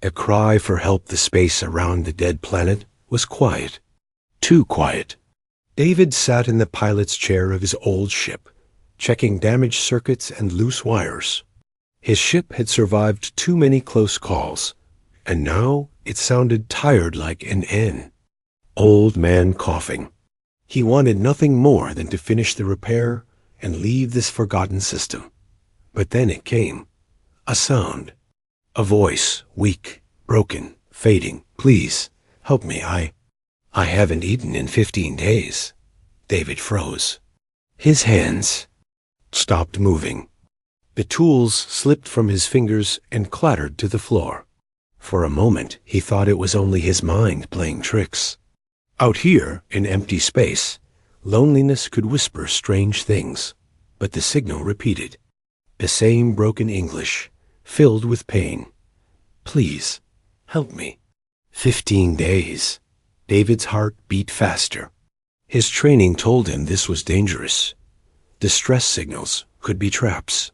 A cry for help. The space around the dead planet was quiet. Too quiet. David sat in the pilot's chair of his old ship, checking damaged circuits and loose wires. His ship had survived too many close calls, and now it sounded tired like an N. Old man coughing. He wanted nothing more than to finish the repair and leave this forgotten system. But then it came. A sound. A voice, weak, broken, fading. Please, help me. I haven't eaten in 15 days. David froze. His hands stopped moving. The tools slipped from his fingers and clattered to the floor. For a moment, he thought it was only his mind playing tricks. Out here, in empty space, loneliness could whisper strange things, but the signal repeated. The same broken English, filled with pain. Please, help me. 15 days. David's heart beat faster. His training told him this was dangerous. Distress signals could be traps.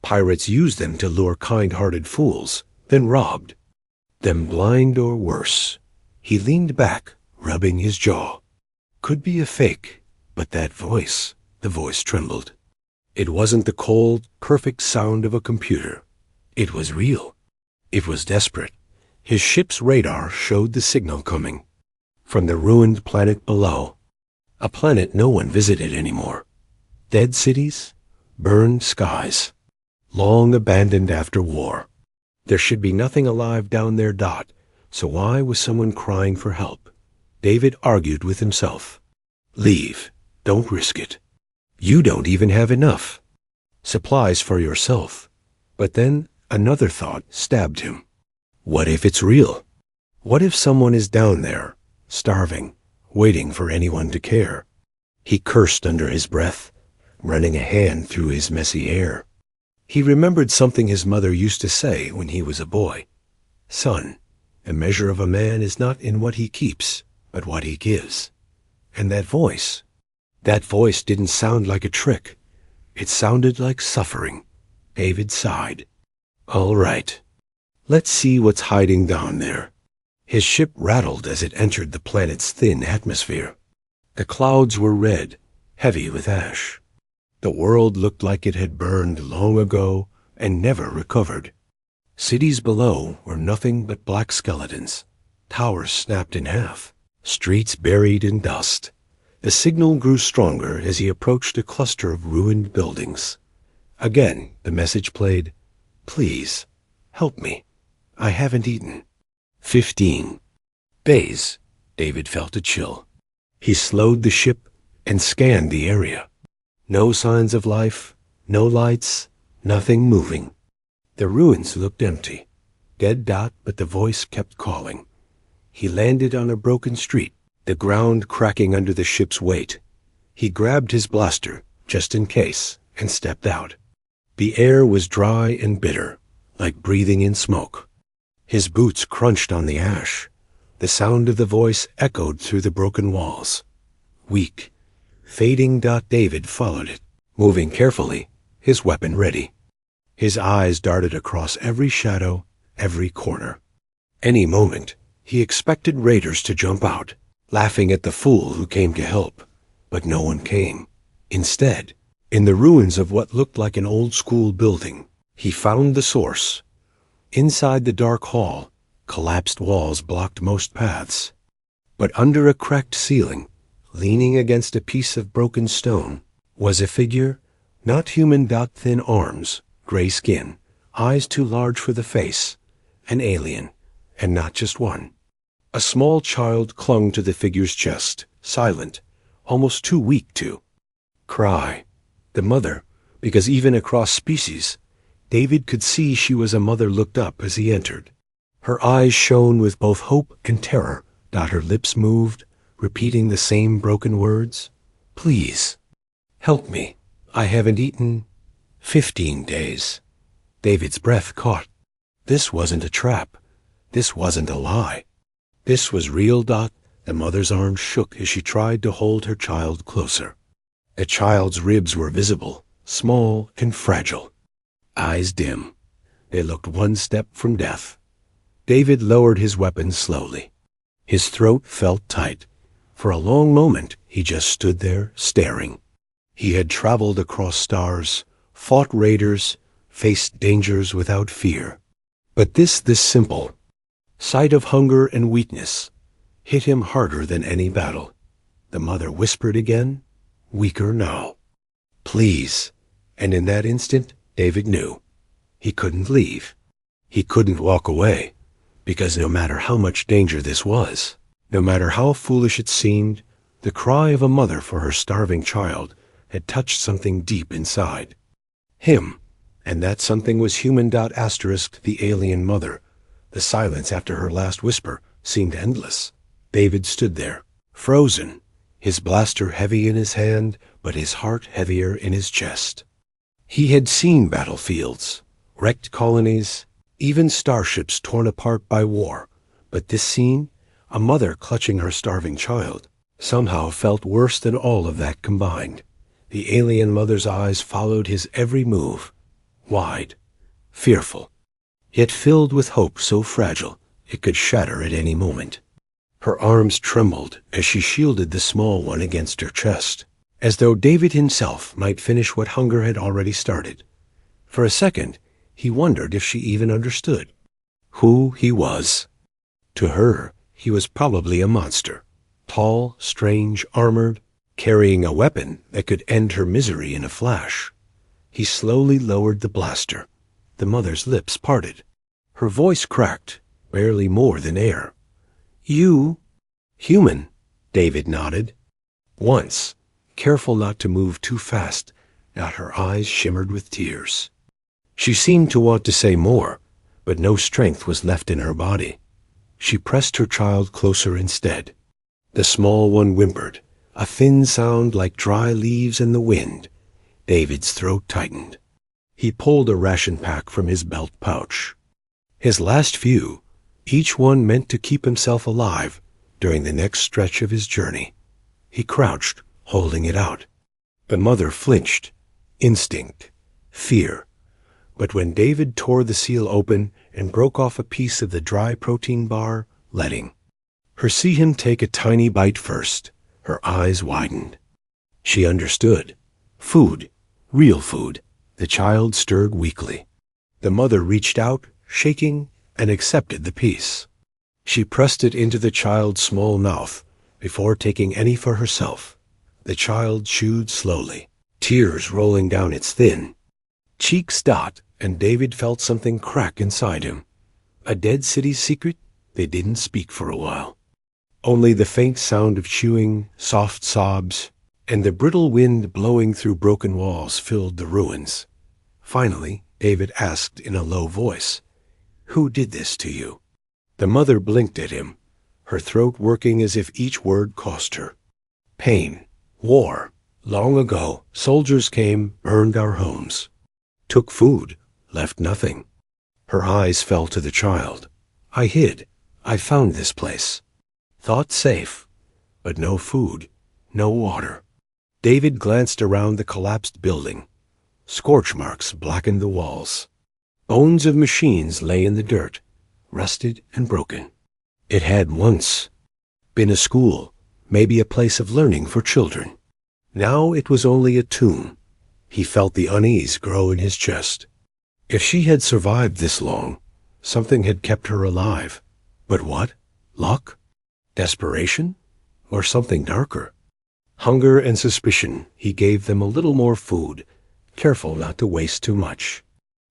Pirates used them to lure kind-hearted fools, then robbed them blind or worse. He leaned back, rubbing his jaw. Could be a fake, but that voice, the voice trembled. It wasn't the cold, perfect sound of a computer. It was real. It was desperate. His ship's radar showed the signal coming. From the ruined planet below. A planet no one visited anymore. Dead cities, burned skies. Long abandoned after war. There should be nothing alive down there. So why was someone crying for help? David argued with himself. Leave. Don't risk it. You don't even have enough. Supplies for yourself. But then another thought stabbed him. What if it's real? What if someone is down there, starving, waiting for anyone to care? He cursed under his breath, running a hand through his messy hair. He remembered something his mother used to say when he was a boy. Son, a measure of a man is not in what he keeps, but what he gives. And that voice didn't sound like a trick. It sounded like suffering. David sighed. All right. Let's see what's hiding down there. His ship rattled as it entered the planet's thin atmosphere. The clouds were red, heavy with ash. The world looked like it had burned long ago and never recovered. Cities below were nothing but black skeletons, towers snapped in half, streets buried in dust. The signal grew stronger as he approached a cluster of ruined buildings. Again, the message played, Please, help me. I haven't eaten. 15 days. David felt a chill. He slowed the ship and scanned the area. No signs of life, no lights, nothing moving. The ruins looked empty. Dead dot, but the voice kept calling. He landed on a broken street, the ground cracking under the ship's weight. He grabbed his blaster, just in case, and stepped out. The air was dry and bitter, like breathing in smoke. His boots crunched on the ash. The sound of the voice echoed through the broken walls. Weak, fading. David followed it, moving carefully, his weapon ready. His eyes darted across every shadow, every corner. Any moment, he expected raiders to jump out, laughing at the fool who came to help. But no one came. Instead, in the ruins of what looked like an old-school building, he found the source. Inside the dark hall, collapsed walls blocked most paths. But under a cracked ceiling, leaning against a piece of broken stone, was a figure, not human. Thin arms, gray skin, eyes too large for the face, an alien, and not just one. A small child clung to the figure's chest, silent, almost too weak to cry. The mother, because even across species, David could see she was a mother, looked up as he entered. Her eyes shone with both hope and terror. Her lips moved, repeating the same broken words. Please, help me. I haven't eaten 15 days. David's breath caught. This wasn't a trap. This wasn't a lie. This was real. The mother's arms shook as she tried to hold her child closer. The child's ribs were visible, small and fragile. Eyes dim. They looked one step from death. David lowered his weapon slowly. His throat felt tight. For a long moment, he just stood there, staring. He had traveled across stars, fought raiders, faced dangers without fear. But this simple sight of hunger and weakness hit him harder than any battle. The mother whispered again, weaker now. Please. And in that instant, David knew. He couldn't leave. He couldn't walk away, because no matter how much danger this was, no matter how foolish it seemed, the cry of a mother for her starving child had touched something deep inside. Him. And that something was human. The alien mother. The silence after her last whisper seemed endless. David stood there, frozen, his blaster heavy in his hand, but his heart heavier in his chest. He had seen battlefields, wrecked colonies, even starships torn apart by war, but this scene, a mother clutching her starving child, somehow felt worse than all of that combined. The alien mother's eyes followed his every move, wide, fearful, yet filled with hope so fragile it could shatter at any moment. Her arms trembled as she shielded the small one against her chest, as though David himself might finish what hunger had already started. For a second, he wondered if she even understood who he was. To her, he was probably a monster, tall, strange, armored, carrying a weapon that could end her misery in a flash. He slowly lowered the blaster. The mother's lips parted. Her voice cracked, barely more than air. You? Human, David nodded. Once, careful not to move too fast, now her eyes shimmered with tears. She seemed to want to say more, but no strength was left in her body. She pressed her child closer instead. The small one whimpered, a thin sound like dry leaves in the wind. David's throat tightened. He pulled a ration pack from his belt pouch. His last few, each one meant to keep himself alive during the next stretch of his journey. He crouched, holding it out. The mother flinched. Instinct. Fear. But when David tore the seal open and broke off a piece of the dry protein bar, letting her see him take a tiny bite first, her eyes widened. She understood. Food. Real food. The child stirred weakly. The mother reached out, shaking, and accepted the piece. She pressed it into the child's small mouth before taking any for herself. The child chewed slowly, tears rolling down its thin cheeks. And David felt something crack inside him. A dead city's secret? They didn't speak for a while. Only the faint sound of chewing, soft sobs, and the brittle wind blowing through broken walls filled the ruins. Finally, David asked in a low voice, "Who did this to you?" The mother blinked at him, her throat working as if each word cost her. Pain. War. Long ago, soldiers came, burned our homes. Took food. Left nothing. Her eyes fell to the child. I hid. I found this place. Thought safe. But no food. No water. David glanced around the collapsed building. Scorch marks blackened the walls. Bones of machines lay in the dirt, rusted and broken. It had once been a school, maybe a place of learning for children. Now it was only a tomb. He felt the unease grow in his chest. If she had survived this long, something had kept her alive. But what? Luck? Desperation? Or something darker? Hunger and suspicion. He gave them a little more food, careful not to waste too much.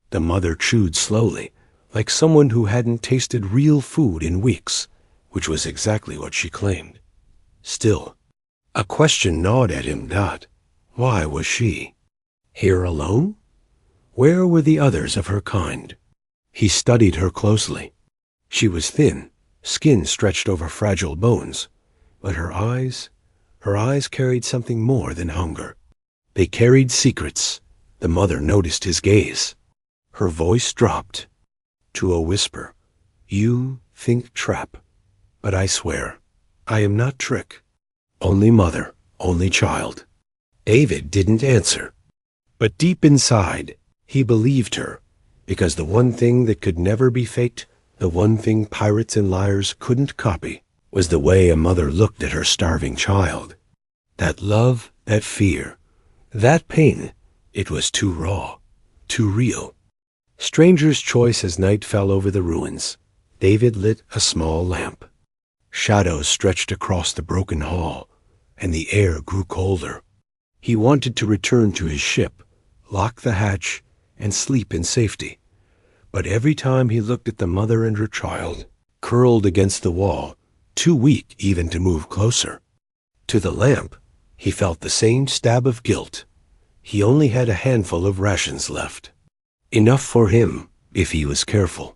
The mother chewed slowly, like someone who hadn't tasted real food in weeks, which was exactly what she claimed. Still, a question gnawed at him. Why was she here alone? Where were the others of her kind? He studied her closely. She was thin, skin stretched over fragile bones, but her eyes carried something more than hunger. They carried secrets. The mother noticed his gaze. Her voice dropped to a whisper. You think trap, but I swear, I am not trick. Only mother, only child. David didn't answer, but deep inside, he believed her, because the one thing that could never be faked The one thing pirates and liars couldn't copy was the way a mother looked at her starving child. That love, that fear, that pain, it was too raw, too real. Stranger's choice as night fell over the ruins. David lit a small lamp. Shadows stretched across the broken hall, and the air grew colder. He wanted to return to his ship, lock the hatch, and sleep in safety. But every time he looked at the mother and her child, curled against the wall, too weak even to move closer. To the lamp, he felt the same stab of guilt. He only had a handful of rations left. Enough for him, if he was careful.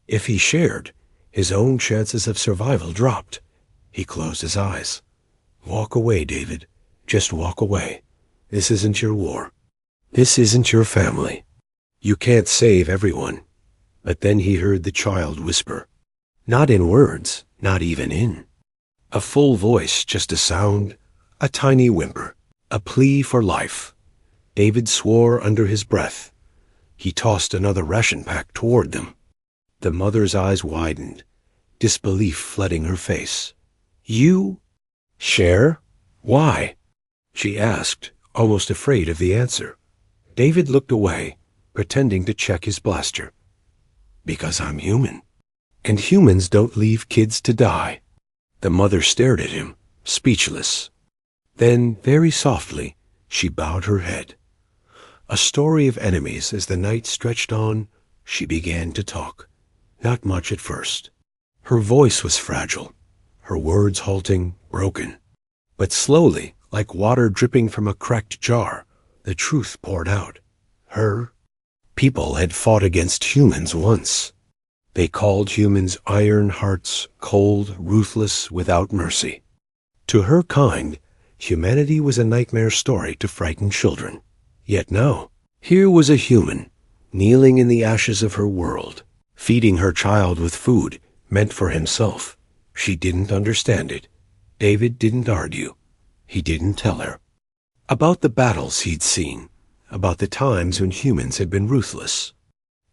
If he shared, his own chances of survival dropped. He closed his eyes. Walk away, David. Just walk away. This isn't your war. This isn't your family. You can't save everyone. But then he heard the child whisper. Not in words, not even in. A full voice, just a sound, a tiny whimper, a plea for life. David swore under his breath. He tossed another ration pack toward them. The mother's eyes widened, disbelief flooding her face. You share? Why? She asked, almost afraid of the answer. David looked away, pretending to check his blaster. Because I'm human. And humans don't leave kids to die. The mother stared at him, speechless. Then, very softly, she bowed her head. A story of enemies. As the night stretched on, she began to talk. Not much at first. Her voice was fragile, her words halting, broken. But slowly, like water dripping from a cracked jar, the truth poured out. Her people had fought against humans once. They called humans iron hearts, cold, ruthless, without mercy. To her kind, humanity was a nightmare story to frighten children. Yet now, here was a human, kneeling in the ashes of her world, feeding her child with food meant for himself. She didn't understand it. David didn't argue. He didn't tell her. About the battles he'd seen, about the times when humans had been ruthless.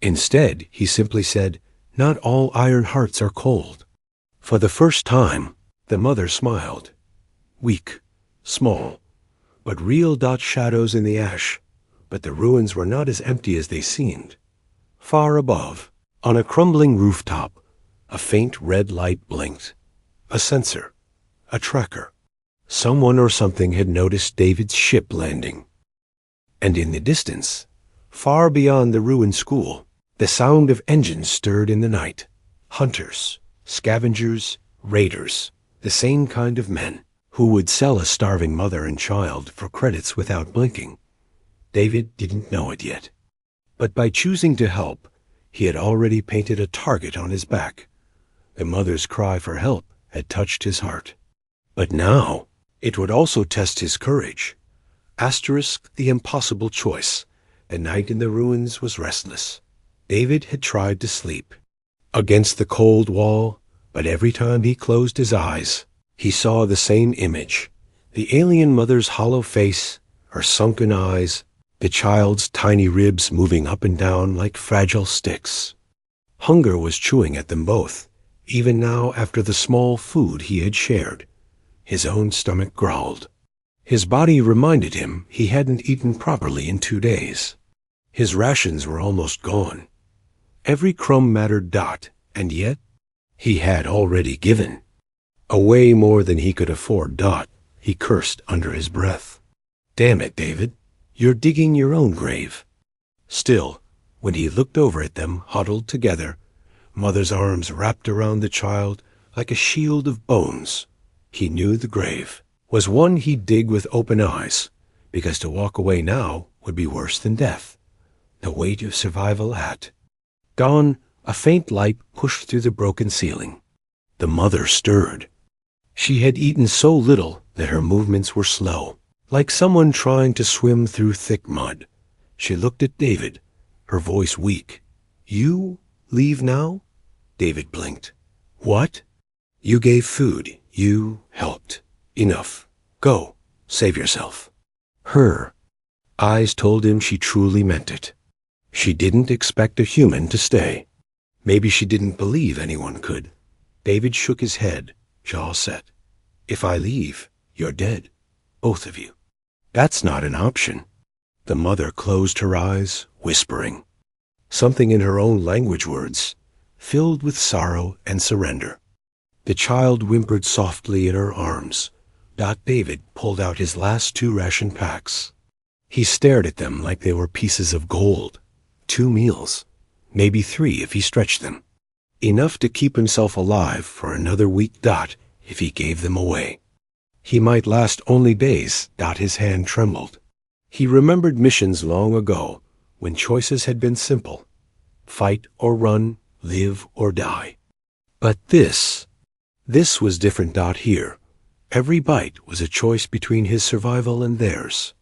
Instead, he simply said, not all iron hearts are cold. For the first time, the mother smiled. Weak, small, but real dot shadows in the ash. But the ruins were not as empty as they seemed. Far above, on a crumbling rooftop, a faint red light blinked. A sensor, a tracker. Someone or something had noticed David's ship landing. And in the distance, far beyond the ruined school, the sound of engines stirred in the night. Hunters, scavengers, raiders, the same kind of men who would sell a starving mother and child for credits without blinking. David didn't know it yet. But by choosing to help, he had already painted a target on his back. The mother's cry for help had touched his heart. But now, it would also test his courage. Asterisk the impossible choice. The night in the ruins was restless. David had tried to sleep against the cold wall, but every time he closed his eyes, he saw the same image. The alien mother's hollow face, her sunken eyes, the child's tiny ribs moving up and down like fragile sticks. Hunger was chewing at them both, even now after the small food he had shared. His own stomach growled. His body reminded him he hadn't eaten properly in 2 days. His rations were almost gone. Every crumb mattered dot, and yet he had already given. Away more than he could afford dot, he cursed under his breath. Damn it, David. You're digging your own grave. Still, when he looked over at them, huddled together, mother's arms wrapped around the child like a shield of bones, he knew the grave was one he'd dig with open eyes, because to walk away now would be worse than death. The weight of survival at dawn, a faint light pushed through the broken ceiling. The mother stirred. She had eaten so little that her movements were slow, like someone trying to swim through thick mud. She looked at David, her voice weak. You leave now? David blinked. What? You gave food. You helped. Enough. Go. Save yourself. Her eyes told him she truly meant it. She didn't expect a human to stay. Maybe she didn't believe anyone could. David shook his head, jaw set. If I leave, you're dead. Both of you. That's not an option. The mother closed her eyes, whispering. Something in her own language words, filled with sorrow and surrender. The child whimpered softly in her arms. David pulled out his last 2 ration packs. He stared at them like they were pieces of gold. 2 meals, maybe 3 if he stretched them. Enough to keep himself alive for another week. If he gave them away. He might last only days. His hand trembled. He remembered missions long ago, when choices had been simple. Fight or run, live or die. But this was different. Here, every bite was a choice between his survival and theirs.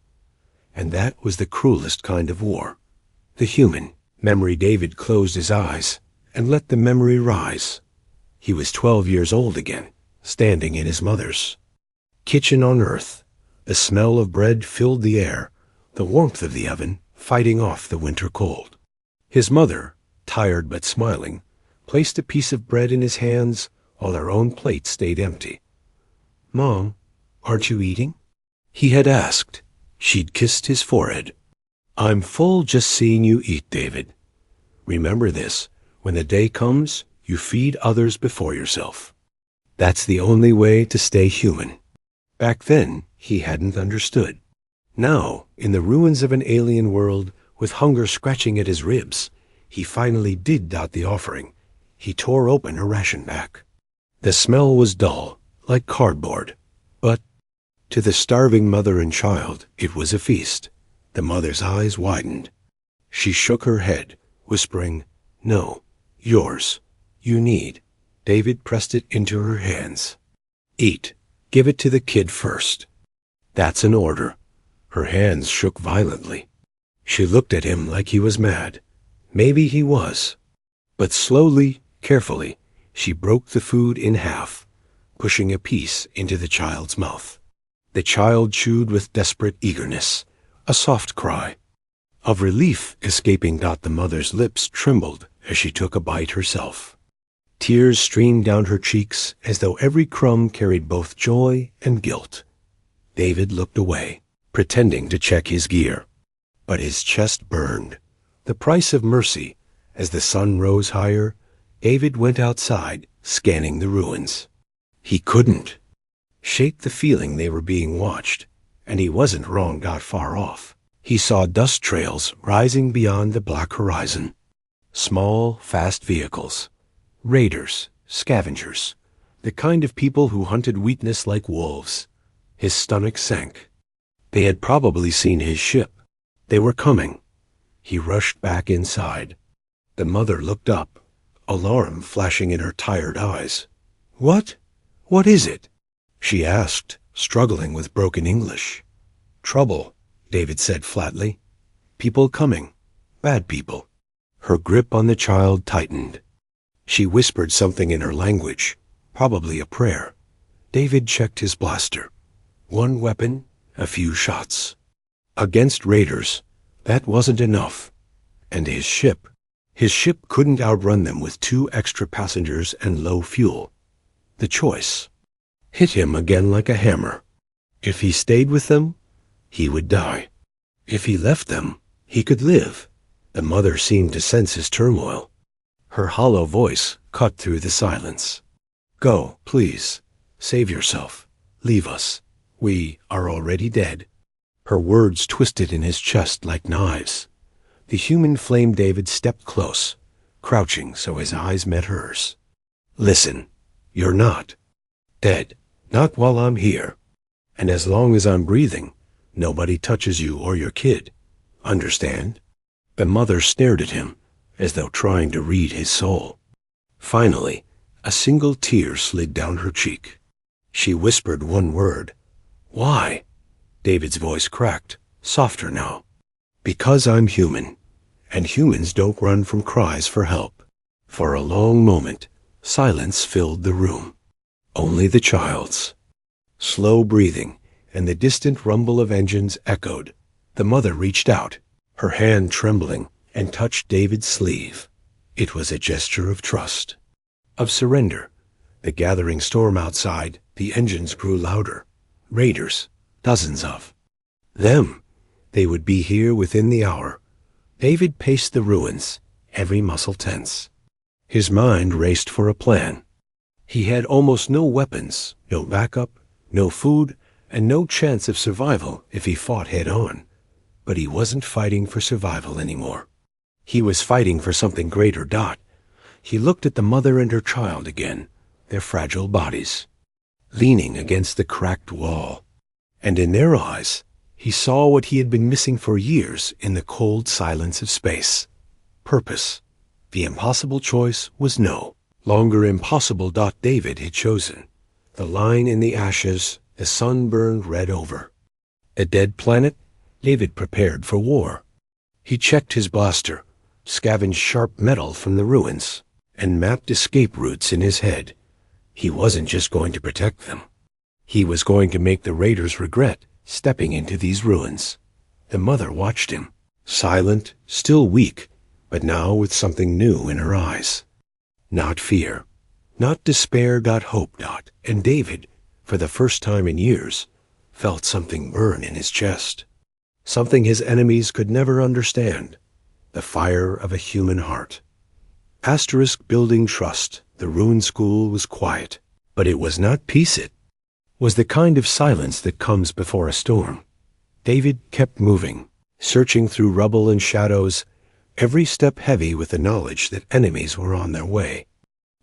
And that was the cruelest kind of war. The human memory. David closed his eyes and let the memory rise. He was 12 years old again, standing in his mother's kitchen on Earth. The smell of bread filled the air, the warmth of the oven fighting off the winter cold. His mother, tired but smiling, placed a piece of bread in his hands while her own plate stayed empty. "Mom, aren't you eating?" he had asked. She'd kissed his forehead. "I'm full just seeing you eat, David. Remember this, when the day comes, you feed others before yourself. That's the only way to stay human." Back then, he hadn't understood. Now, in the ruins of an alien world, with hunger scratching at his ribs, he finally did the offering. He tore open a ration pack. The smell was dull, like cardboard. But to the starving mother and child, it was a feast. The mother's eyes widened. She shook her head, whispering, "No, yours. You need." David pressed it into her hands. "Eat. Give it to the kid first." "That's an order." Her hands shook violently. She looked at him like he was mad. Maybe he was. But slowly, carefully, she broke the food in half, pushing a piece into the child's mouth. The child chewed with desperate eagerness, a soft cry of relief escaping. The mother's lips trembled as she took a bite herself. Tears streamed down her cheeks as though every crumb carried both joy and guilt. David looked away, pretending to check his gear. But his chest burned. The price of mercy. As the sun rose higher, David went outside, scanning the ruins. He couldn't shake the feeling they were being watched, and he wasn't wrong. Far off, he saw dust trails rising beyond the black horizon. Small, fast vehicles. Raiders, scavengers, the kind of people who hunted weakness like wolves. His stomach sank. They had probably seen his ship. They were coming. He rushed back inside. The mother looked up, alarm flashing in her tired eyes. "What? What is it?" she asked, struggling with broken English. "Trouble," David said flatly. "People coming. Bad people." Her grip on the child tightened. She whispered something in her language, probably a prayer. David checked his blaster. 1 weapon, a few shots. Against raiders, that wasn't enough. And his ship couldn't outrun them with 2 extra passengers and low fuel. The choice hit him again like a hammer. If he stayed with them, he would die. If he left them, he could live. The mother seemed to sense his turmoil. Her hollow voice cut through the silence. "Go, please. Save yourself. Leave us. We are already dead." Her words twisted in his chest like knives. The human flame David stepped close, crouching so his eyes met hers. "Listen, you're not dead. Not while I'm here. And as long as I'm breathing, nobody touches you or your kid. Understand?" The mother stared at him, as though trying to read his soul. Finally, a single tear slid down her cheek. She whispered one word. "Why?" David's voice cracked, softer now. "Because I'm human, and humans don't run from cries for help." For a long moment, silence filled the room. Only the child's. Slow breathing and the distant rumble of engines echoed. The mother reached out, her hand trembling, and touched David's sleeve. It was a gesture of trust, of surrender. The gathering storm outside, the engines grew louder. Raiders, dozens of them. They would be here within the hour. David paced the ruins, every muscle tense. His mind raced for a plan. He had almost no weapons, no backup, no food, and no chance of survival if he fought head-on. But he wasn't fighting for survival anymore. He was fighting for something greater. He looked at the mother and her child again, their fragile bodies, leaning against the cracked wall. And in their eyes, he saw what he had been missing for years in the cold silence of space. Purpose. The impossible choice was no longer impossible. David had chosen. The line in the ashes, the sun burned red over. A dead planet? David prepared for war. He checked his blaster, scavenged sharp metal from the ruins, and mapped escape routes in his head. He wasn't just going to protect them. He was going to make the raiders regret stepping into these ruins. The mother watched him, silent, still weak, but now with something new in her eyes. Not fear, not despair, hope. And David, for the first time in years, felt something burn in his chest. Something his enemies could never understand. The fire of a human heart. Building trust. The ruined school was quiet, but it was not peace. It was the kind of silence that comes before a storm. David kept moving, searching through rubble and shadows, every step heavy with the knowledge that enemies were on their way.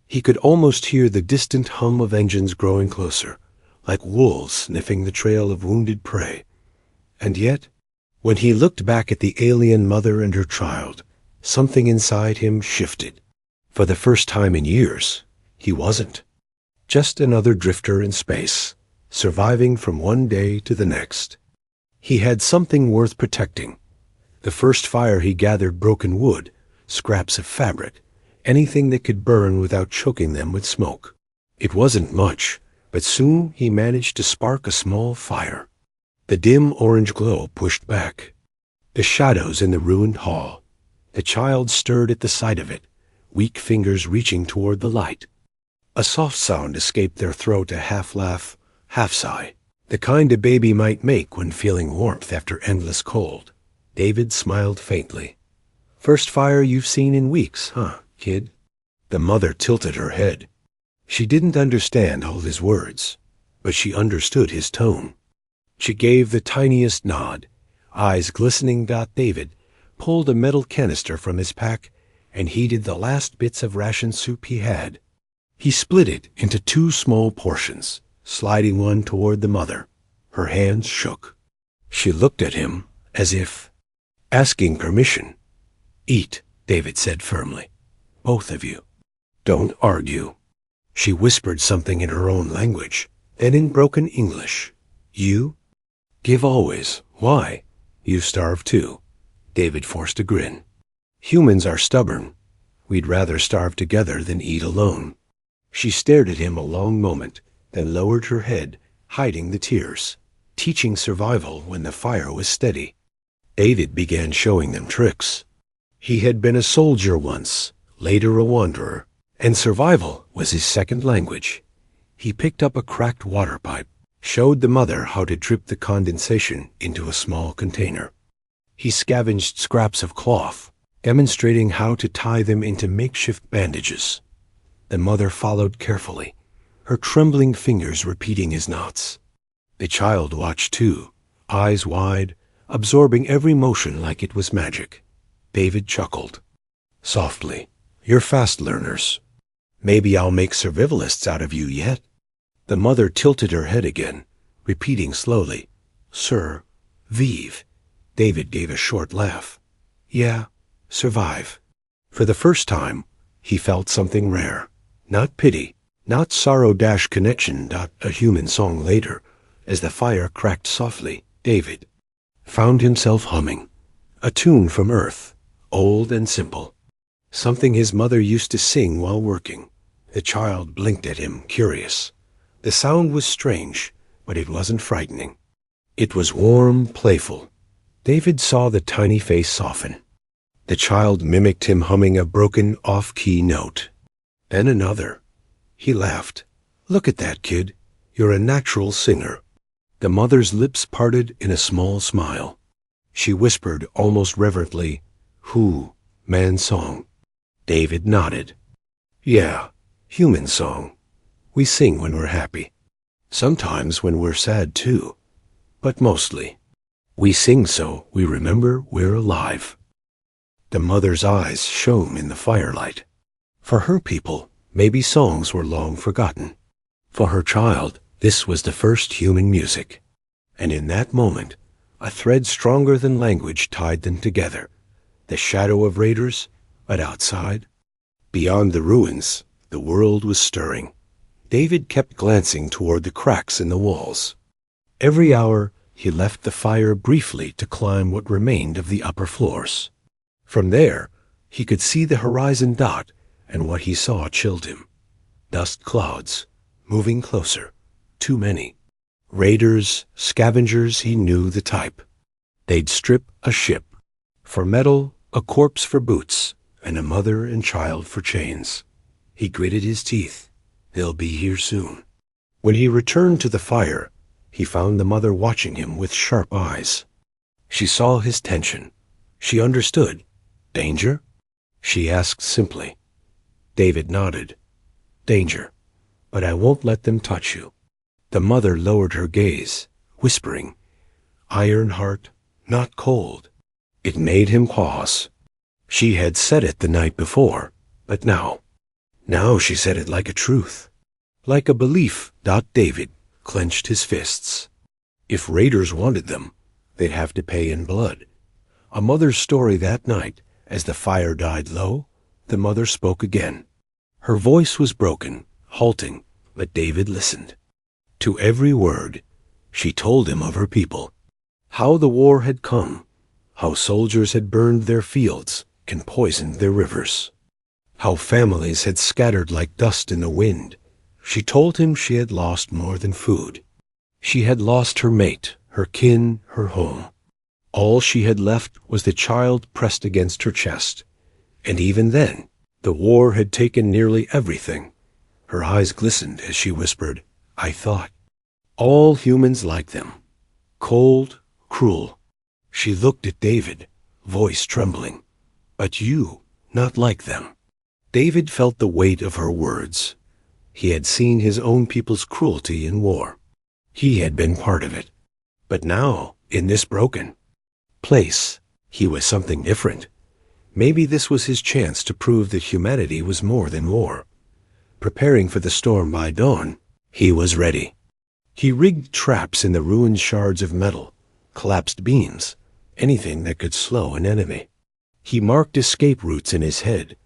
He could almost hear the distant hum of engines growing closer, like wolves sniffing the trail of wounded prey. And yet, when he looked back at the alien mother and her child, something inside him shifted. For the first time in years, he wasn't just another drifter in space, surviving from one day to the next. He had something worth protecting. The first fire he gathered broken wood, scraps of fabric, anything that could burn without choking them with smoke. It wasn't much, but soon he managed to spark a small fire. The dim orange glow pushed back. The shadows in the ruined hall. The child stirred at the sight of it, weak fingers reaching toward the light. A soft sound escaped their throat, a half-laugh, half-sigh, the kind a baby might make when feeling warmth after endless cold. David smiled faintly. "First fire you've seen in weeks, huh, kid?" The mother tilted her head. She didn't understand all his words, but she understood his tone. She gave the tiniest nod, eyes glistening. David pulled a metal canister from his pack and heated the last bits of ration soup he had. He split it into 2 small portions, sliding one toward the mother. Her hands shook. She looked at him as if asking permission. "Eat," David said firmly. "Both of you. Don't argue." She whispered something in her own language, then in broken English. "You? Give always. Why? You starve too." David forced a grin. "Humans are stubborn. We'd rather starve together than eat alone." She stared at him a long moment, then lowered her head, hiding the tears, teaching survival when the fire was steady. David began showing them tricks. He had been a soldier once, later a wanderer, and survival was his second language. He picked up a cracked water pipe, showed the mother how to drip the condensation into a small container. He scavenged scraps of cloth, demonstrating how to tie them into makeshift bandages. The mother followed carefully, her trembling fingers repeating his knots. The child watched too, eyes wide, absorbing every motion like it was magic. David chuckled. Softly, "You're fast learners. Maybe I'll make survivalists out of you yet." The mother tilted her head again, repeating slowly, "Sir, vive." David gave a short laugh. "Yeah, survive." For the first time, he felt something rare. Not pity, not sorrow-connection. A human song later, as the fire cracked softly, David found himself humming. A tune from Earth, old and simple. Something his mother used to sing while working. The child blinked at him, curious. The sound was strange, but it wasn't frightening. It was warm, playful. David saw the tiny face soften. The child mimicked him humming a broken off-key note. Then another. He laughed. "Look at that, kid. You're a natural singer." The mother's lips parted in a small smile. She whispered almost reverently, "Who? Man's song." David nodded. "Yeah, human song. We sing when we're happy. Sometimes when we're sad too. But mostly. We sing so we remember we're alive." The mother's eyes shone in the firelight. For her people, maybe songs were long forgotten. For her child, this was the first human music. And in that moment, a thread stronger than language tied them together. The shadow of raiders, but outside, beyond the ruins, the world was stirring. David kept glancing toward the cracks in the walls. Every hour, he left the fire briefly to climb what remained of the upper floors. From there, he could see the horizon dot, and what he saw chilled him. Dust clouds, moving closer, too many. Raiders, scavengers, he knew the type. They'd strip a ship. For metal, a corpse for boots, and a mother and child for chains. He gritted his teeth. They'll be here soon. When he returned to the fire, he found the mother watching him with sharp eyes. She saw his tension. She understood. "Danger?" she asked simply. David nodded. "Danger. But I won't let them touch you." The mother lowered her gaze, whispering, "Iron heart, not cold." It made him pause. She had said it the night before, but now she said it like a truth. Like a belief. David clenched his fists. If raiders wanted them, they'd have to pay in blood. A mother's story that night, as the fire died low, the mother spoke again. Her voice was broken, halting, but David listened. To every word, she told him of her people, how the war had come, how soldiers had burned their fields and poisoned their rivers, how families had scattered like dust in the wind. She told him she had lost more than food. She had lost her mate, her kin, her home. All she had left was the child pressed against her chest. And even then, the war had taken nearly everything. Her eyes glistened as she whispered, "I thought all humans like them. Cold, cruel." She looked at David, voice trembling. "But you, not like them." David felt the weight of her words. He had seen his own people's cruelty in war. He had been part of it. But now, in this broken place, he was something different. Maybe this was his chance to prove that humanity was more than war. Preparing for the storm by dawn, he was ready. He rigged traps in the ruined shards of metal, collapsed beams, anything that could slow an enemy. He marked escape routes in his head,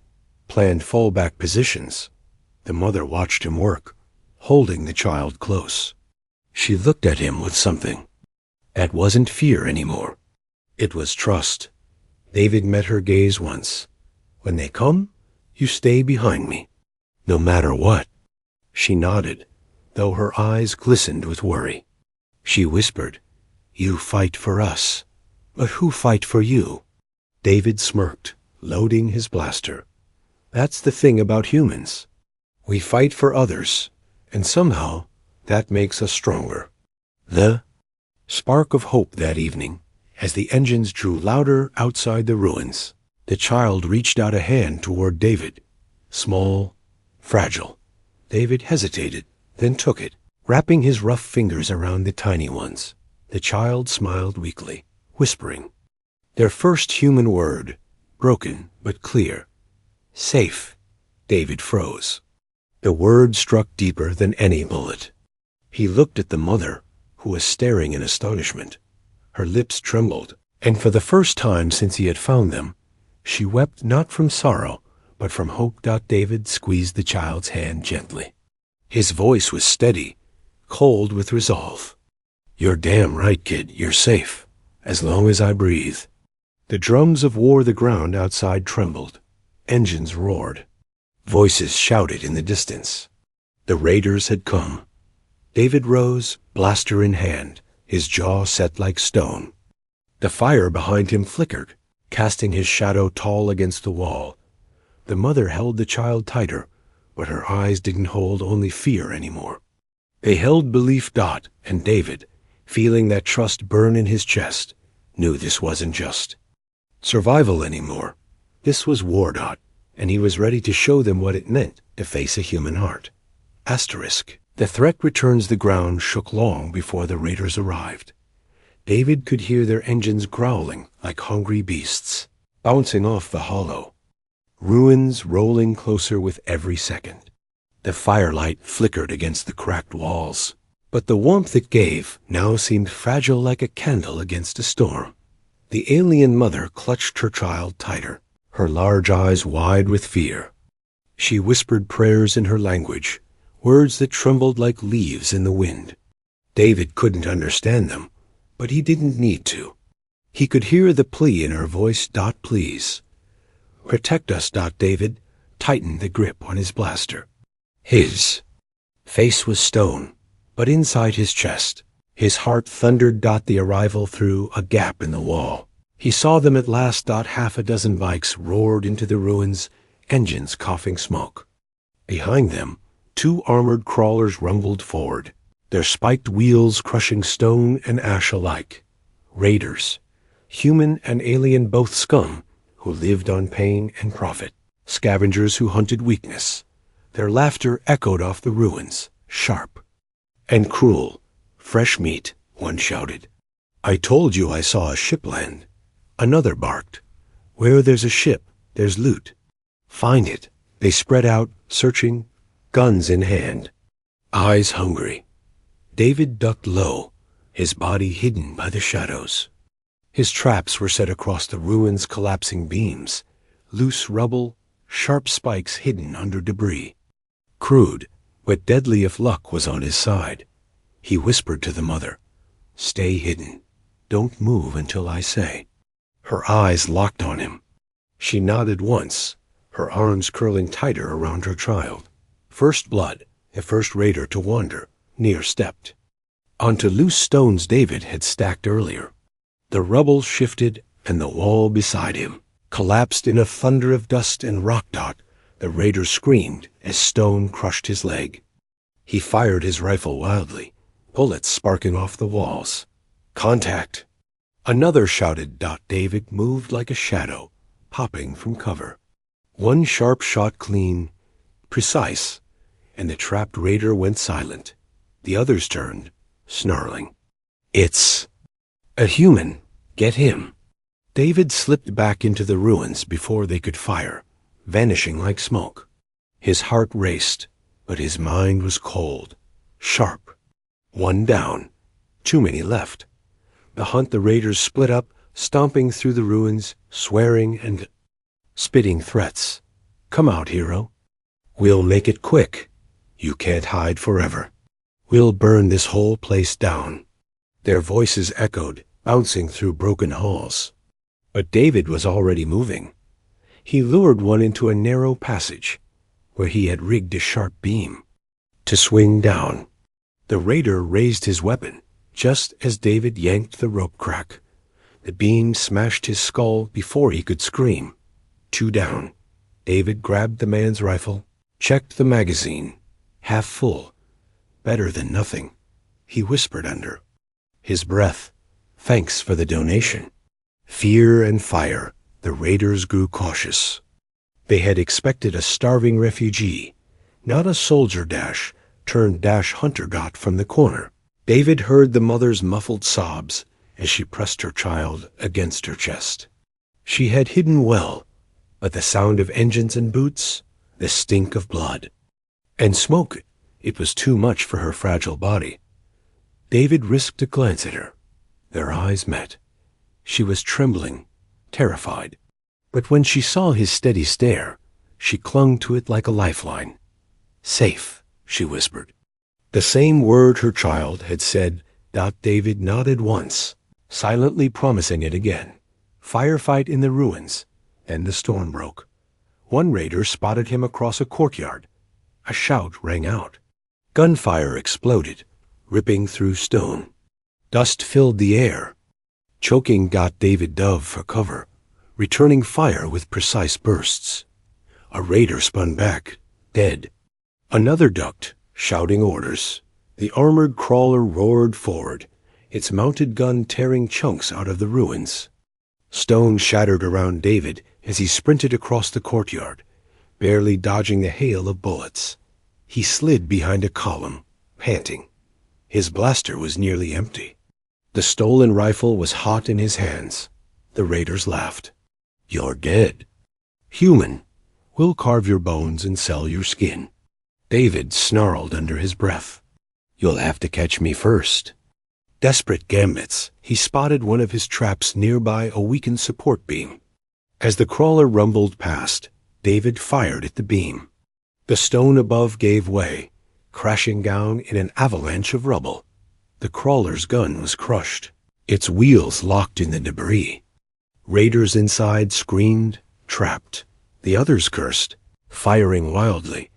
planned fallback positions. The mother watched him work, holding the child close. She looked at him with something. That wasn't fear anymore. It was trust. David met her gaze once. "When they come, you stay behind me, no matter what." She nodded, though her eyes glistened with worry. She whispered, "You fight for us, but who fight for you?" David smirked, loading his blaster. "That's the thing about humans. We fight for others, and somehow that makes us stronger." The spark of hope that evening, as the engines drew louder outside the ruins, the child reached out a hand toward David. Small, fragile. David hesitated, then took it, wrapping his rough fingers around the tiny ones. The child smiled weakly, whispering. Their first human word, broken but clear. "Safe." David froze. The word struck deeper than any bullet. He looked at the mother, who was staring in astonishment. Her lips trembled, and for the first time since he had found them, she wept not from sorrow, but from hope. David squeezed the child's hand gently. His voice was steady, cold with resolve. "You're damn right, kid. You're safe, as long as I breathe." The drums of war the ground outside trembled. Engines roared. Voices shouted in the distance. The raiders had come. David rose, blaster in hand, his jaw set like stone. The fire behind him flickered. casting his shadow tall against the wall. The mother held the child tighter, but her eyes didn't hold only fear anymore. They held belief. And David, feeling that trust burn in his chest, knew this wasn't just survival anymore. This was war. And he was ready to show them what it meant to face a human heart. Asterisk. The threat returns. The ground shook long before the raiders arrived. David could hear their engines growling like hungry beasts, bouncing off the hollow. Ruins rolling closer with every second. The firelight flickered against the cracked walls, but the warmth it gave now seemed fragile like a candle against a storm. The alien mother clutched her child tighter, her large eyes wide with fear. She whispered prayers in her language, words that trembled like leaves in the wind. David couldn't understand them, but he didn't need to. He could hear the plea in her voice. Please. Protect us. David tightened the grip on his blaster. His face was stone, but inside his chest, his heart thundered. The arrival through a gap in the wall. He saw them at last. Half a dozen bikes roared into the ruins, engines coughing smoke. Behind them, 2 armored crawlers rumbled forward, their spiked wheels crushing stone and ash alike. Raiders, human and alien both scum, who lived on pain and profit. Scavengers who hunted weakness. Their laughter echoed off the ruins, sharp and cruel. Fresh meat, one shouted. I told you I saw a ship land. Another barked. Where there's a ship, there's loot. Find it. They spread out, searching, guns in hand, eyes hungry. David ducked low, his body hidden by the shadows. His traps were set across the ruins' collapsing beams, loose rubble, sharp spikes hidden under debris. Crude, but deadly if luck was on his side. He whispered to the mother, Stay hidden. Don't move until I say. Her eyes locked on him. She nodded once, her arms curling tighter around her child. First blood, the first raider to wander, near-stepped onto loose stones David had stacked earlier. The rubble shifted, and the wall beside him collapsed in a thunder of dust and rock. The raider screamed as stone crushed his leg. He fired his rifle wildly, bullets sparking off the walls. Contact! Another shouted. David moved like a shadow, popping from cover. One sharp shot clean, precise, and the trapped raider went silent. The others turned, snarling. It's a human. Get him. David slipped back into the ruins before they could fire, vanishing like smoke. His heart raced, but his mind was cold, sharp. One down, too many left. The raiders split up, stomping through the ruins, swearing and spitting threats. Come out, hero. We'll make it quick. You can't hide forever. We'll burn this whole place down. Their voices echoed, bouncing through broken halls. But David was already moving. He lured one into a narrow passage, where he had rigged a sharp beam to swing down. The raider raised his weapon, just as David yanked the rope crack. The beam smashed his skull before he could scream. 2 down. David grabbed the man's rifle, checked the magazine. Half full. Better than nothing. He whispered under his breath, Thanks for the donation. Fear and fire, the raiders grew cautious. They had expected a starving refugee, not a soldier turned hunter from the corner. David heard the mother's muffled sobs as she pressed her child against her chest. She had hidden well, but the sound of engines and boots, the stink of blood, and smoke, it was too much for her fragile body. David risked a glance at her. Their eyes met. She was trembling, terrified. But when she saw his steady stare, she clung to it like a lifeline. Safe, she whispered. The same word her child had said. David nodded once, silently promising it again. Firefight in the ruins. Then the storm broke. One raider spotted him across a courtyard. A shout rang out. Gunfire exploded, ripping through stone. Dust filled the air. Choking David dove for cover, returning fire with precise bursts. A raider spun back, dead. Another ducked, shouting orders. The armored crawler roared forward, its mounted gun tearing chunks out of the ruins. Stone shattered around David as he sprinted across the courtyard, barely dodging the hail of bullets. He slid behind a column, panting. His blaster was nearly empty. The stolen rifle was hot in his hands. The raiders laughed. "You're dead. Human. We'll carve your bones and sell your skin." David snarled under his breath. "You'll have to catch me first." Desperate gambits, he spotted one of his traps nearby a weakened support beam. As the crawler rumbled past, David fired at the beam. The stone above gave way, crashing down in an avalanche of rubble. The crawler's gun was crushed, its wheels locked in the debris. Raiders inside screamed, trapped. The others cursed, firing wildly.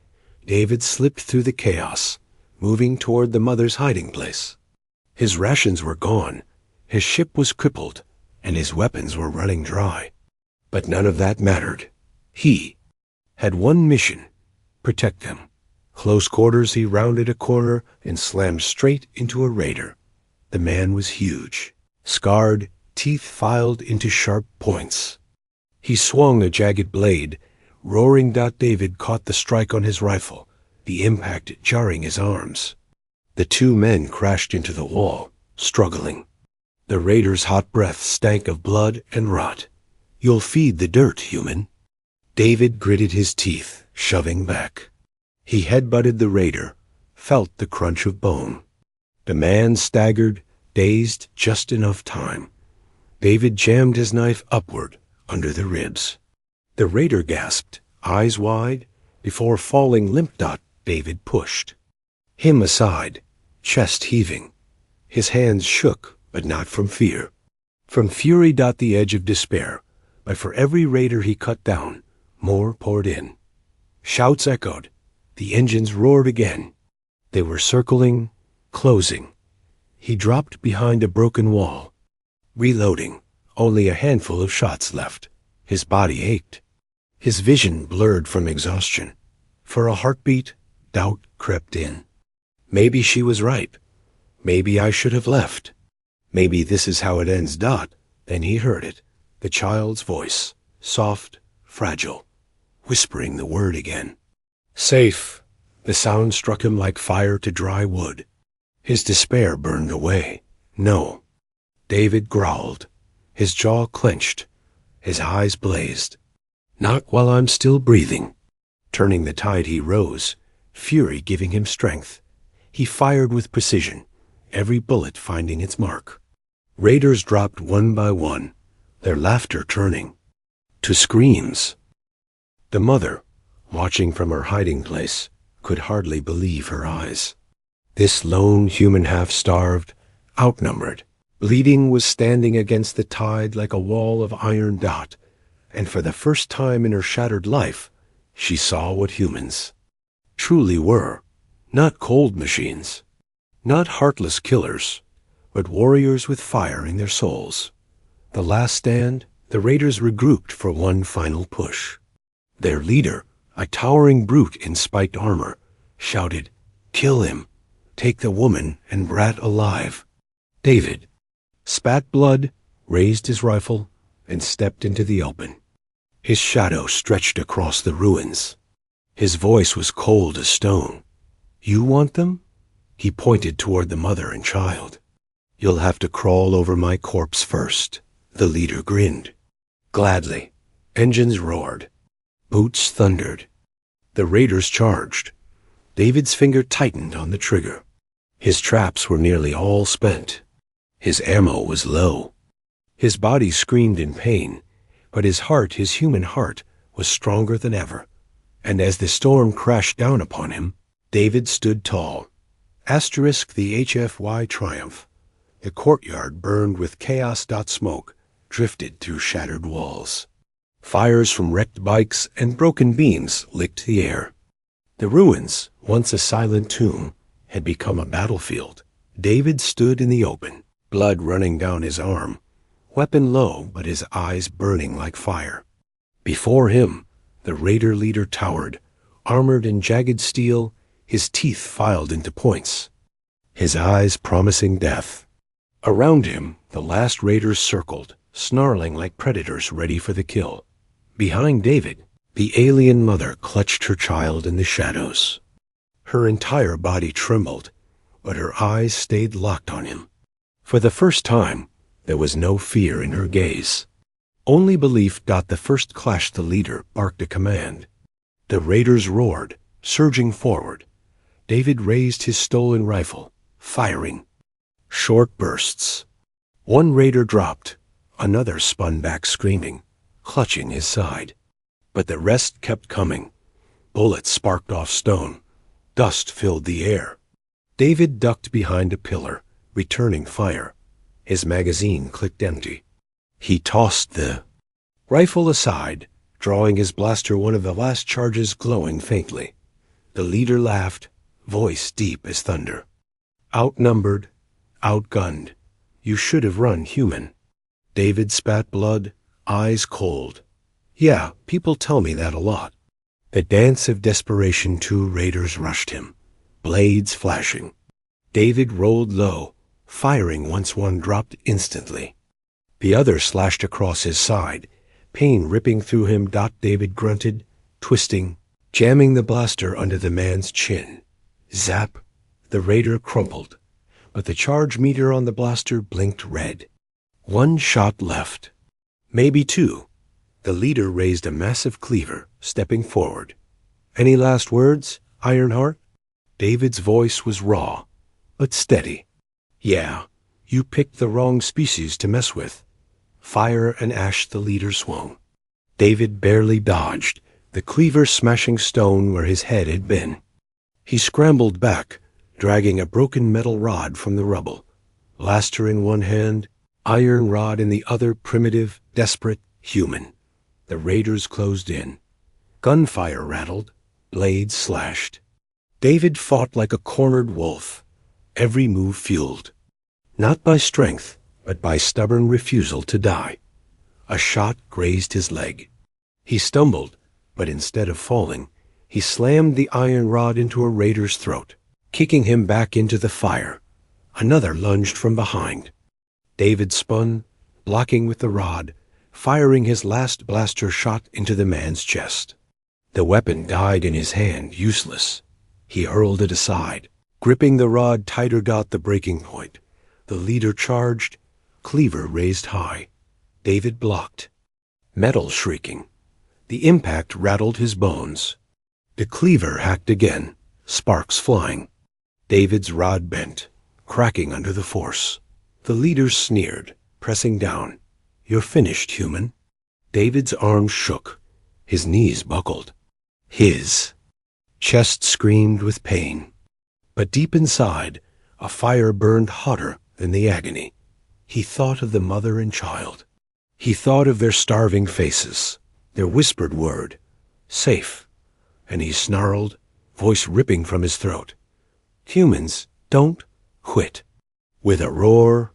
David slipped through the chaos, moving toward the mother's hiding place. His rations were gone, his ship was crippled, and his weapons were running dry. But none of that mattered. He had one mission: protect them. Close quarters, he rounded a corner and slammed straight into a raider. The man was huge, scarred, teeth filed into sharp points. He swung a jagged blade. Roaring. David caught the strike on his rifle, the impact jarring his arms. The two men crashed into the wall, struggling. The raider's hot breath stank of blood and rot. "You'll feed the dirt, human." David gritted his teeth, shoving back. He headbutted the raider, felt the crunch of bone. The man staggered, dazed just enough time. David jammed his knife upward, under the ribs. The raider gasped, eyes wide. Before falling limp, David pushed him aside, chest heaving. His hands shook, but not from fear. From fury. The edge of despair. But for every raider he cut down, more poured in. Shouts echoed. The engines roared again. They were circling, closing. He dropped behind a broken wall. Reloading. Only a handful of shots left. His body ached. His vision blurred from exhaustion. For a heartbeat, doubt crept in. Maybe she was right. Maybe I should have left. Maybe this is how it ends. Then he heard it, the child's voice, soft, fragile, whispering the word again. Safe. The sound struck him like fire to dry wood. His despair burned away. No. David growled. His jaw clenched. His eyes blazed. Not while I'm still breathing. Turning the tide, he rose, fury giving him strength. He fired with precision, every bullet finding its mark. Raiders dropped one by one, their laughter turning to screams. The mother, watching from her hiding place, could hardly believe her eyes. This lone human, half-starved, outnumbered, bleeding, was standing against the tide like a wall of iron. And for the first time in her shattered life, she saw what humans truly were. Not cold machines, not heartless killers, but warriors with fire in their souls. The last stand, the raiders regrouped for one final push. Their leader, a towering brute in spiked armor, shouted, "Kill him! Take the woman and brat alive!" David spat blood, raised his rifle, and stepped into the open. His shadow stretched across the ruins. His voice was cold as stone. "You want them?" He pointed toward the mother and child. "You'll have to crawl over my corpse first." The leader grinned. Gladly. Engines roared. Boots thundered. The raiders charged. David's finger tightened on the trigger. His traps were nearly all spent. His ammo was low. His body screamed in pain, but his heart, his human heart, was stronger than ever. And as the storm crashed down upon him, David stood tall. The HFY triumph. The courtyard burned with chaos. Smoke drifted through shattered walls. Fires from wrecked bikes and broken beams licked the air. The ruins, once a silent tomb, had become a battlefield. David stood in the open, blood running down his arm. weapon low but his eyes burning like fire. Before him, the raider leader towered, armored in jagged steel, his teeth filed into points, his eyes promising death. Around him, the last raiders circled, snarling like predators ready for the kill. Behind David, the alien mother clutched her child in the shadows. Her entire body trembled, but her eyes stayed locked on him. For the first time, there was no fear in her gaze. Only belief. The first clash the leader barked a command. The raiders roared, surging forward. David raised his stolen rifle, firing. Short bursts. One raider dropped. Another spun back screaming, clutching his side. But the rest kept coming. Bullets sparked off stone. Dust filled the air. David ducked behind a pillar, returning fire. His magazine clicked empty. He tossed the rifle aside, drawing his blaster, one of the last charges glowing faintly. The leader laughed, voice deep as thunder. Outnumbered, outgunned. You should have run, human. David spat blood, eyes cold. Yeah, people tell me that a lot. The dance of desperation. Two raiders rushed him, blades flashing. David rolled low, firing once one dropped instantly. The other slashed across his side, pain ripping through him. David grunted, twisting, jamming the blaster under the man's chin. Zap! The raider crumpled, but the charge meter on the blaster blinked red. One shot left. Maybe two. The leader raised a massive cleaver, stepping forward. Any last words, Ironheart? David's voice was raw, but steady. Yeah, you picked the wrong species to mess with. Fire and ash. The leader swung. David barely dodged, the cleaver smashing stone where his head had been. He scrambled back, dragging a broken metal rod from the rubble. Blaster in one hand, iron rod in the other, primitive, desperate, human. The raiders closed in. Gunfire rattled, blades slashed. David fought like a cornered wolf, every move fueled. Not by strength, but by stubborn refusal to die. A shot grazed his leg. He stumbled, but instead of falling, he slammed the iron rod into a raider's throat, kicking him back into the fire. Another lunged from behind. David spun, blocking with the rod, firing his last blaster shot into the man's chest. The weapon died in his hand, useless. He hurled it aside, gripping the rod tighter. The breaking point. The leader charged, cleaver raised high. David blocked. Metal shrieking. The impact rattled his bones. The cleaver hacked again, sparks flying. David's rod bent, cracking under the force. The leader sneered, pressing down. You're finished, human. David's arms shook. His knees buckled. His chest screamed with pain. But deep inside, a fire burned hotter than the agony. He thought of the mother and child. He thought of their starving faces, their whispered word, safe. And he snarled, voice ripping from his throat. Humans, don't quit. With a roar,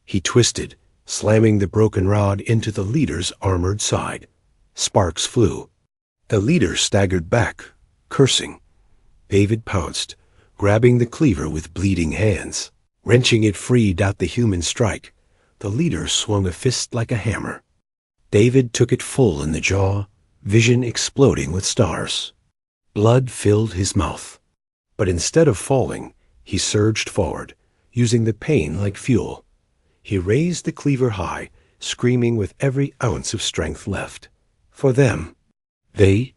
he twisted, slamming the broken rod into the leader's armored side. Sparks flew. The leader staggered back, cursing. David pounced, grabbing the cleaver with bleeding hands, wrenching it free. The human strike. The leader swung a fist like a hammer. David took it full in the jaw, vision exploding with stars. Blood filled his mouth. But instead of falling, he surged forward, using the pain like fuel. He raised the cleaver high, screaming with every ounce of strength left. For them. They.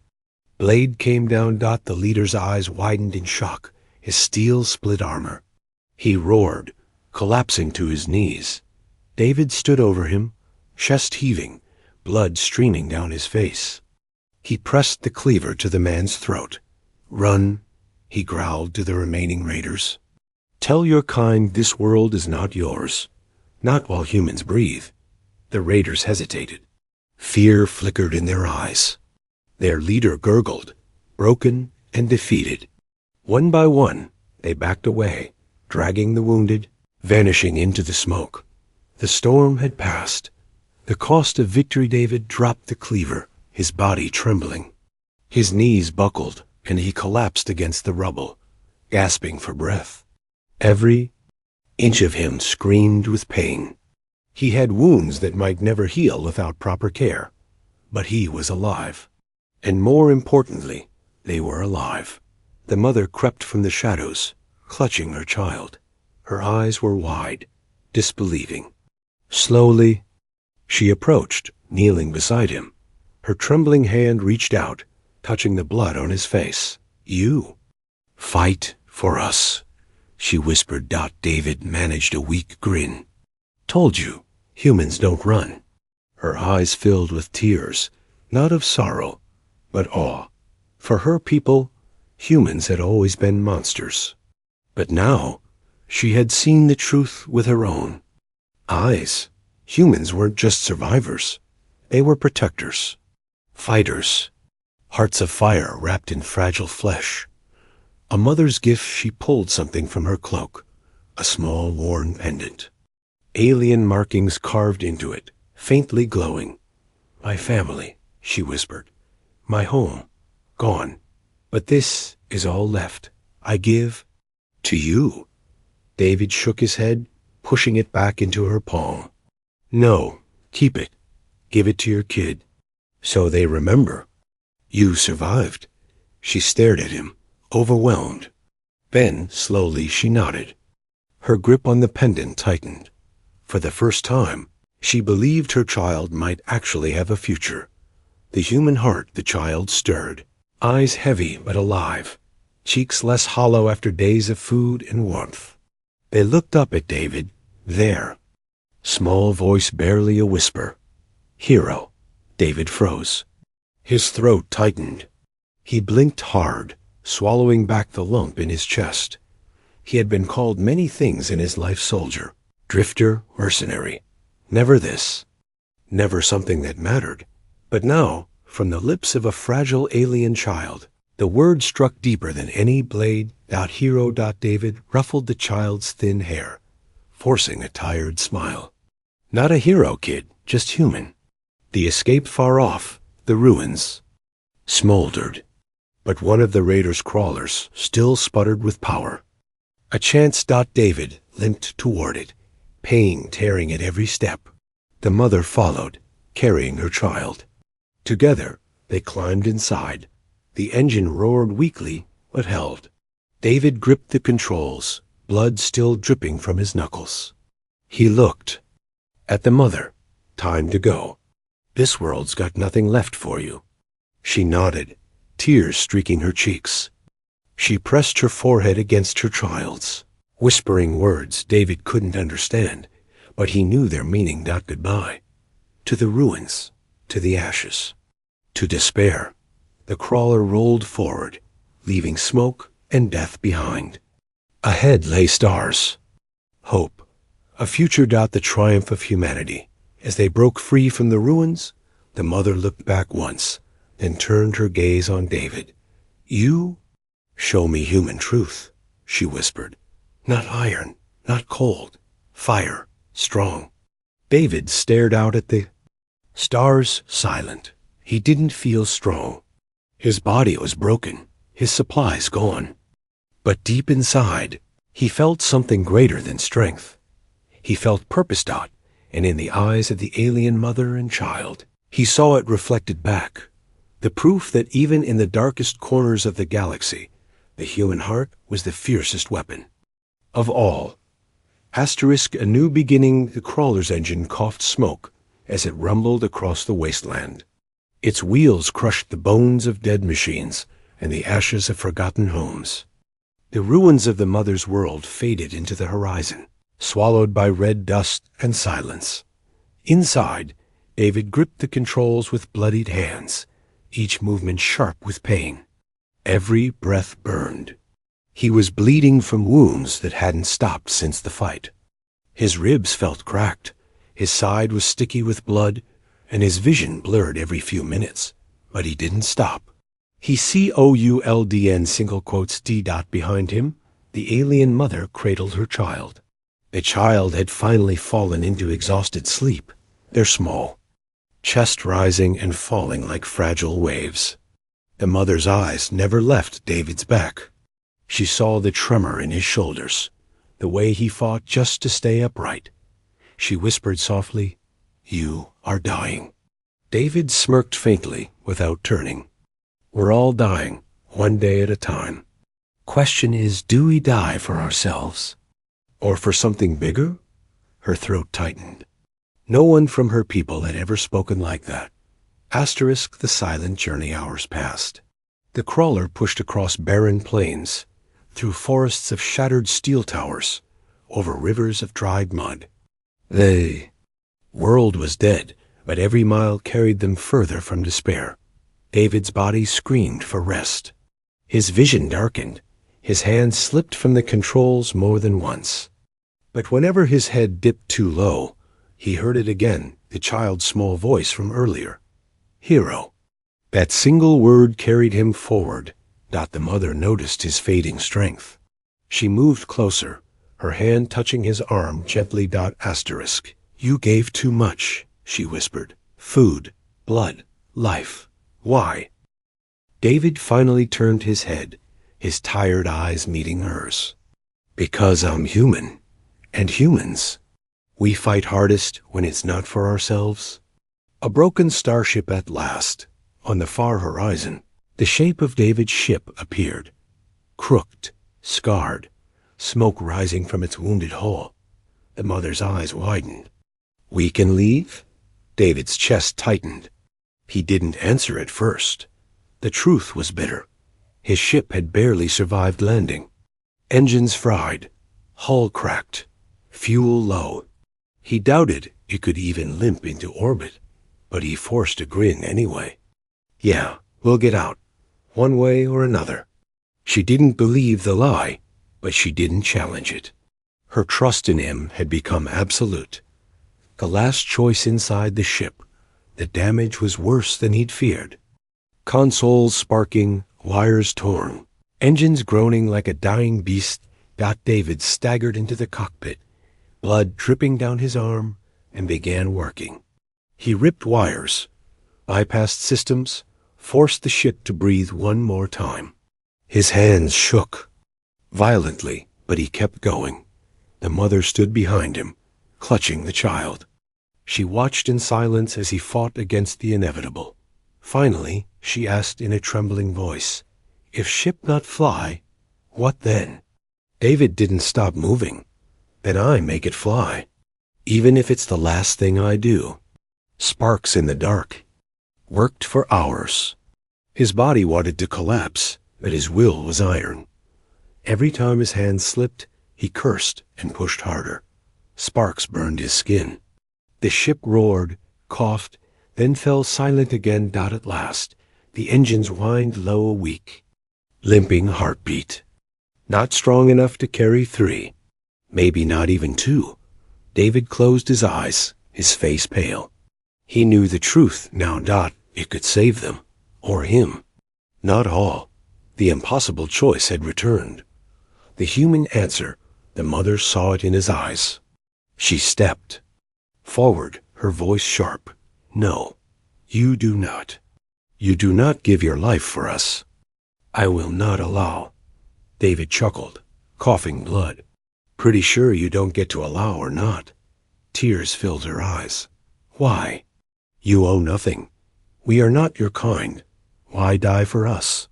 Blade came down. The leader's eyes widened in shock, his steel split armor. He roared, collapsing to his knees. David stood over him, chest heaving, blood streaming down his face. He pressed the cleaver to the man's throat. Run, he growled to the remaining raiders. Tell your kind this world is not yours. Not while humans breathe. The raiders hesitated. Fear flickered in their eyes. Their leader gurgled, broken and defeated. One by one, they backed away, dragging the wounded, vanishing into the smoke. The storm had passed. The cost of victory. David dropped the cleaver, his body trembling. His knees buckled, and he collapsed against the rubble, gasping for breath. Every inch of him screamed with pain. He had wounds that might never heal without proper care, but he was alive. And more importantly, they were alive. The mother crept from the shadows, clutching her child. Her eyes were wide, disbelieving. Slowly, she approached, kneeling beside him. Her trembling hand reached out, touching the blood on his face. "You fight for us," she whispered. David managed a weak grin. "Told you, humans don't run." Her eyes filled with tears, not of sorrow, but awe. For her people, humans had always been monsters. But now, she had seen the truth with her own eyes. Humans weren't just survivors. They were protectors, fighters, hearts of fire wrapped in fragile flesh. A mother's gift. She pulled something from her cloak, a small worn pendant. Alien markings carved into it, faintly glowing. "My family," she whispered. "My home, gone. But this is all left. I give to you." David shook his head, pushing it back into her palm. "No, keep it. Give it to your kid, so they remember. You survived." She stared at him, overwhelmed. Then, slowly, she nodded. Her grip on the pendant tightened. For the first time, she believed her child might actually have a future. The human heart the child stirred, eyes heavy but alive, cheeks less hollow after days of food and warmth. They looked up at David, there. Small voice, barely a whisper. "Hero." David froze. His throat tightened. He blinked hard, swallowing back the lump in his chest. He had been called many things in his life: soldier, drifter, mercenary. Never this. Never something that mattered. But now, from the lips of a fragile alien child, the word struck deeper than any blade. Hero. David ruffled the child's thin hair, forcing a tired smile. Not a hero, kid, just human. The escape far off, the ruins, smoldered. But one of the raiders' crawlers still sputtered with power. A chance. David limped toward it, pain tearing at every step. The mother followed, carrying her child. Together, they climbed inside. The engine roared weakly, but held. David gripped the controls, blood still dripping from his knuckles. He looked at the mother. "Time to go. This world's got nothing left for you." She nodded, tears streaking her cheeks. She pressed her forehead against her child's, whispering words David couldn't understand, but he knew their meaning. Goodbye. To the ruins, to the ashes, to despair. The crawler rolled forward, leaving smoke and death behind. Ahead lay stars, hope, a future. The triumph of humanity. As they broke free from the ruins, the mother looked back once, then turned her gaze on David. "You show me human truth," she whispered. "Not iron, not cold, fire, strong." David stared out at the stars, silent. He didn't feel strong. His body was broken, his supplies gone. But deep inside, he felt something greater than strength. He felt purpose. And in the eyes of the alien mother and child, he saw it reflected back. The proof that even in the darkest corners of the galaxy, the human heart was the fiercest weapon of all. A new beginning. The crawler's engine coughed smoke as it rumbled across the wasteland. Its wheels crushed the bones of dead machines and the ashes of forgotten homes. The ruins of the mother's world faded into the horizon, swallowed by red dust and silence. Inside, David gripped the controls with bloodied hands, each movement sharp with pain. Every breath burned. He was bleeding from wounds that hadn't stopped since the fight. His ribs felt cracked, his side was sticky with blood, and his vision blurred every few minutes. But he didn't stop. He COULDN single quotes D. Behind him, the alien mother cradled her child. The child had finally fallen into exhausted sleep, They're small, chest rising and falling like fragile waves. The mother's eyes never left David's back. She saw the tremor in his shoulders, the way he fought just to stay upright. She whispered softly, "You are dying." David smirked faintly without turning. We're all dying, one day at a time. Question is, do we die for ourselves? Or for something bigger? Her throat tightened. No one from her people had ever spoken like that. Asterisk the silent journey hours passed. The crawler pushed across barren plains, through forests of shattered steel towers, over rivers of dried mud. The world was dead, but every mile carried them further from despair. David's body screamed for rest. His vision darkened. His hands slipped from the controls more than once. But whenever his head dipped too low, he heard it again, the child's small voice from earlier. Hero. That single word carried him forward. The mother noticed his fading strength. She moved closer, her hand touching his arm gently. Asterisk. You gave too much, she whispered. Food, blood, life. Why? David finally turned his head, his tired eyes meeting hers. Because I'm human. And humans. We fight hardest when it's not for ourselves. A broken starship at last. On the far horizon, the shape of David's ship appeared. Crooked, scarred, smoke rising from its wounded hull. The mother's eyes widened. We can leave? David's chest tightened. He didn't answer at first. The truth was bitter. His ship had barely survived landing. Engines fried, hull cracked, fuel low. He doubted it could even limp into orbit, but he forced a grin anyway. Yeah, we'll get out, one way or another. She didn't believe the lie, but she didn't challenge it. Her trust in him had become absolute. The last choice inside the ship, the damage was worse than he'd feared. Consoles sparking, wires torn, engines groaning like a dying beast. David staggered into the cockpit, blood dripping down his arm, and began working. He ripped wires, bypassed systems, forced the ship to breathe one more time. His hands shook violently, but he kept going. The mother stood behind him, clutching the child. She watched in silence as he fought against the inevitable. Finally, she asked in a trembling voice, "If ship not fly, what then?" David didn't stop moving. "Then I make it fly, even if it's the last thing I do." Sparks in the dark. Worked for hours. His body wanted to collapse, but his will was iron. Every time his hand slipped, he cursed and pushed harder. Sparks burned his skin. The ship roared, coughed, then fell silent again. At last, the engines whined low a weak, limping heartbeat. Not strong enough to carry 3, maybe not even 2. David closed his eyes, his face pale. He knew the truth now. It could save them, or him. Not all. The impossible choice had returned. The human answer, the mother saw it in his eyes. She stepped forward, her voice sharp. "No, you do not. You do not give your life for us. I will not allow." David chuckled, coughing blood. "Pretty sure you don't get to allow or not." Tears filled her eyes. "Why? You owe nothing. We are not your kind. Why die for us?"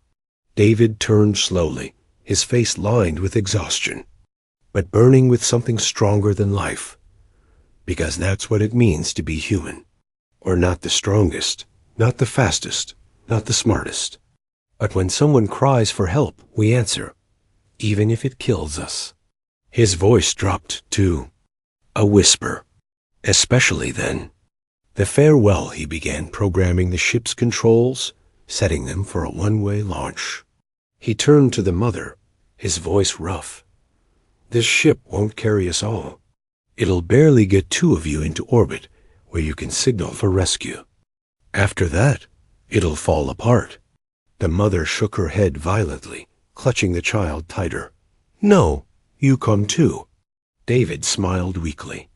David turned slowly, his face lined with exhaustion, but burning with something stronger than life. Because that's what it means to be human. Or not the strongest, not the fastest, not the smartest. But when someone cries for help, we answer, even if it kills us. His voice dropped to a whisper. Especially then. The farewell, he began programming the ship's controls, setting them for a one-way launch. He turned to the mother, his voice rough. "This ship won't carry us all. It'll barely get 2 of you into orbit, where you can signal for rescue. After that, it'll fall apart." The mother shook her head violently, clutching the child tighter. "No, you come too." David smiled weakly.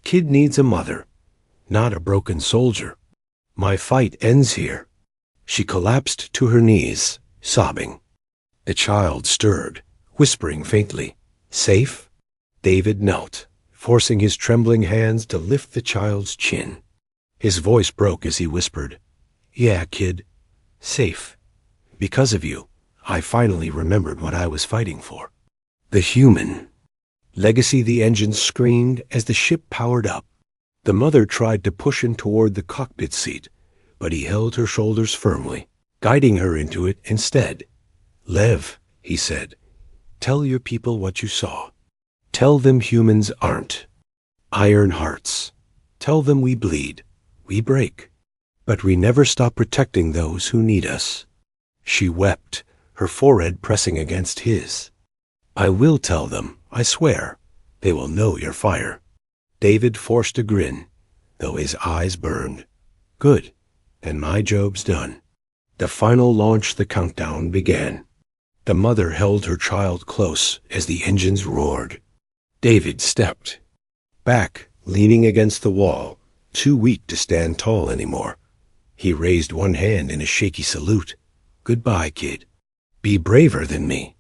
"Kid needs a mother. not a broken soldier. My fight ends here. She collapsed to her knees, sobbing. The child stirred, whispering faintly, "Safe?" David knelt, forcing his trembling hands to lift the child's chin. His voice broke as he whispered, "Yeah, kid. Safe. Because of you, I finally remembered what I was fighting for. The human." Legacy the engine screamed as the ship powered up. The mother tried to push him toward the cockpit seat, but he held her shoulders firmly, guiding her into it instead. "Lev," he said, "tell your people what you saw. Tell them humans aren't iron hearts. Tell them we bleed, we break, but we never stop protecting those who need us." She wept, her forehead pressing against his. "I will tell them, I swear. They will know your fire." David forced a grin, though his eyes burned. "Good, then my job's done." The final launch, the countdown began. The mother held her child close as the engines roared. David stepped back, leaning against the wall, too weak to stand tall anymore. He raised one hand in a shaky salute. "Goodbye, kid. Be braver than me."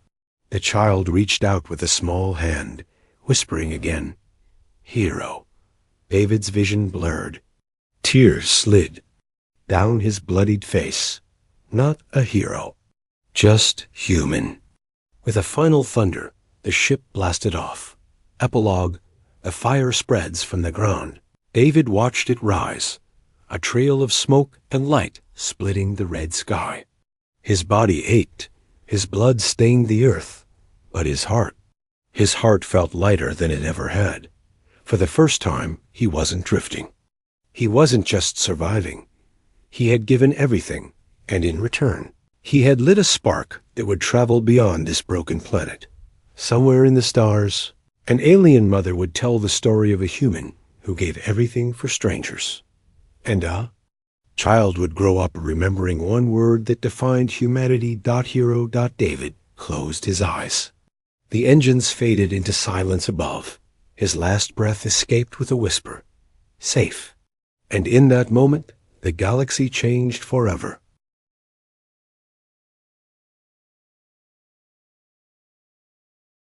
The child reached out with a small hand, whispering again, "Hero." David's vision blurred. Tears slid down his bloodied face. Not a hero, just human. With a final thunder, the ship blasted off. Epilogue: a fire spreads from the ground. David watched it rise, a trail of smoke and light splitting the red sky. His body ached, his blood stained the earth, but his heart felt lighter than it ever had. For the first time, he wasn't drifting. He wasn't just surviving. He had given everything, and in return, he had lit a spark that would travel beyond this broken planet. Somewhere in the stars, an alien mother would tell the story of a human who gave everything for strangers. And child would grow up remembering one word that defined humanity. Hero. David closed his eyes. The engines faded into silence above. His last breath escaped with a whisper, "Safe." And in that moment, the galaxy changed forever.